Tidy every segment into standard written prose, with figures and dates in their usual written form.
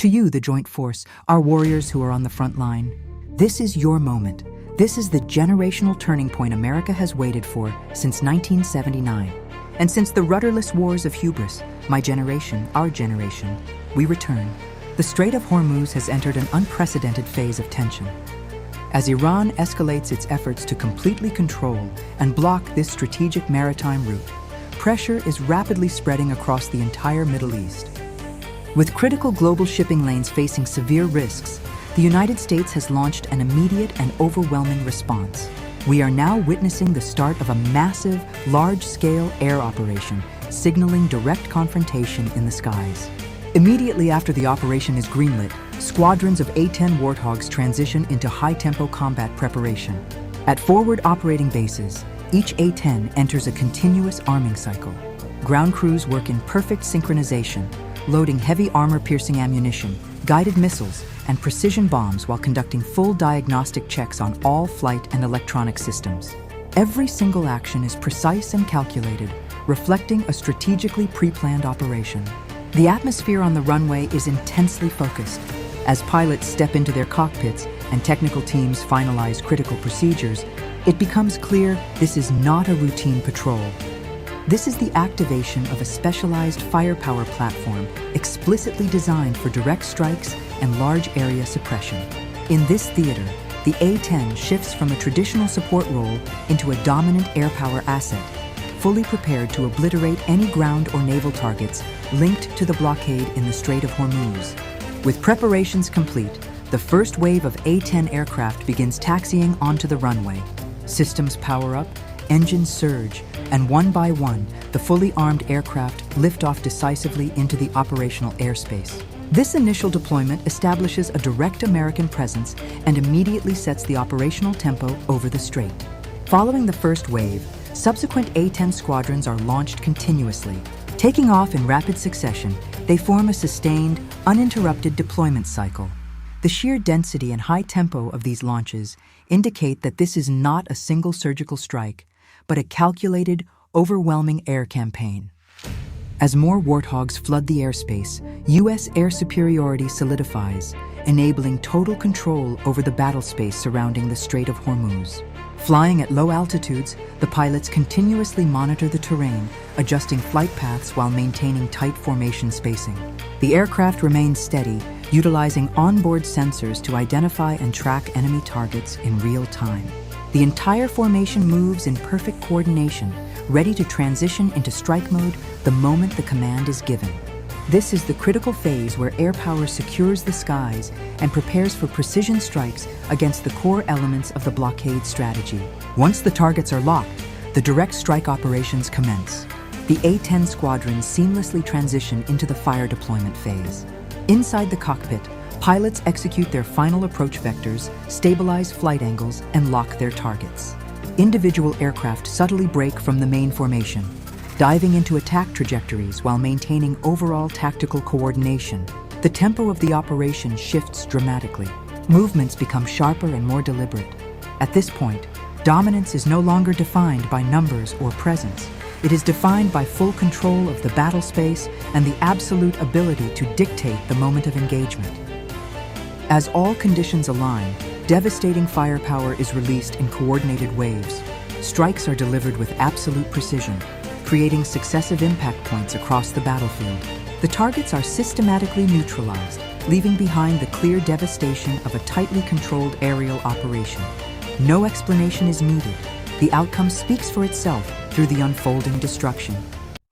To you, the Joint Force, our warriors who are on the front line, this is your moment. This is the generational turning point America has waited for since 1979. And since the rudderless wars of hubris, my generation, our generation, we return. The Strait of Hormuz has entered an unprecedented phase of tension. As Iran escalates its efforts to completely control and block this strategic maritime route, pressure is rapidly spreading across the entire Middle East. With critical global shipping lanes facing severe risks, the United States has launched an immediate and overwhelming response. We are now witnessing the start of a massive, large-scale air operation, signaling direct confrontation in the skies. Immediately after the operation is greenlit, squadrons of A-10 Warthogs transition into high-tempo combat preparation. At forward operating bases, each A-10 enters a continuous arming cycle. Ground crews work in perfect synchronization, loading heavy armor-piercing ammunition, guided missiles, and precision bombs while conducting full diagnostic checks on all flight and electronic systems. Every single action is precise and calculated, reflecting a strategically pre-planned operation. The atmosphere on the runway is intensely focused. As pilots step into their cockpits and technical teams finalize critical procedures, it becomes clear this is not a routine patrol. This is the activation of a specialized firepower platform explicitly designed for direct strikes and large area suppression. In this theater, the A-10 shifts from a traditional support role into a dominant air power asset, fully prepared to obliterate any ground or naval targets linked to the blockade in the Strait of Hormuz. With preparations complete, the first wave of A-10 aircraft begins taxiing onto the runway. Systems power up, engines surge, and one by one, the fully armed aircraft lift off decisively into the operational airspace. This initial deployment establishes a direct American presence and immediately sets the operational tempo over the strait. Following the first wave, subsequent A-10 squadrons are launched continuously. Taking off in rapid succession, they form a sustained, uninterrupted deployment cycle. The sheer density and high tempo of these launches indicate that this is not a single surgical strike, but a calculated, overwhelming air campaign. As more Warthogs flood the airspace, U.S. air superiority solidifies, enabling total control over the battle space surrounding the Strait of Hormuz. Flying at low altitudes, the pilots continuously monitor the terrain, adjusting flight paths while maintaining tight formation spacing. The aircraft remains steady, utilizing onboard sensors to identify and track enemy targets in real time. The entire formation moves in perfect coordination, ready to transition into strike mode the moment the command is given. This is the critical phase where air power secures the skies and prepares for precision strikes against the core elements of the blockade strategy. Once the targets are locked, the direct strike operations commence. The A-10 squadrons seamlessly transition into the fire deployment phase. Inside the cockpit, pilots execute their final approach vectors, stabilize flight angles, and lock their targets. Individual aircraft subtly break from the main formation, diving into attack trajectories while maintaining overall tactical coordination. The tempo of the operation shifts dramatically. Movements become sharper and more deliberate. At this point, dominance is no longer defined by numbers or presence. It is defined by full control of the battle space and the absolute ability to dictate the moment of engagement. As all conditions align, devastating firepower is released in coordinated waves. Strikes are delivered with absolute precision, creating successive impact points across the battlefield. The targets are systematically neutralized, leaving behind the clear devastation of a tightly controlled aerial operation. No explanation is needed. The outcome speaks for itself through the unfolding destruction.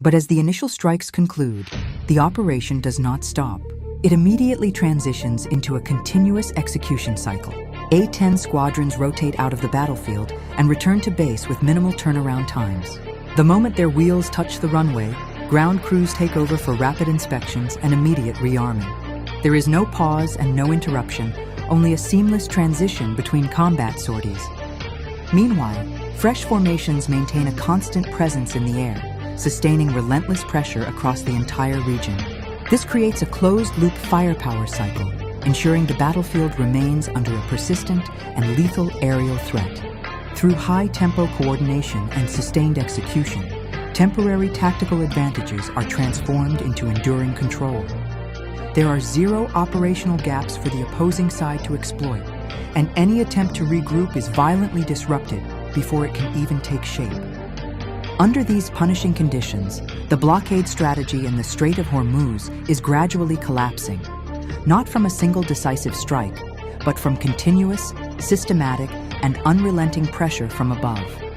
But as the initial strikes conclude, the operation does not stop. It immediately transitions into a continuous execution cycle. A-10 squadrons rotate out of the battlefield and return to base with minimal turnaround times. The moment their wheels touch the runway, ground crews take over for rapid inspections and immediate rearming. There is no pause and no interruption, only a seamless transition between combat sorties. Meanwhile, fresh formations maintain a constant presence in the air, sustaining relentless pressure across the entire region. This creates a closed-loop firepower cycle, ensuring the battlefield remains under a persistent and lethal aerial threat. Through high-tempo coordination and sustained execution, temporary tactical advantages are transformed into enduring control. there are zero operational gaps for the opposing side to exploit, and any attempt to regroup is violently disrupted before it can even take shape. Under these punishing conditions, the blockade strategy in the Strait of Hormuz is gradually collapsing, not from a single decisive strike, but from continuous, systematic, and unrelenting pressure from above.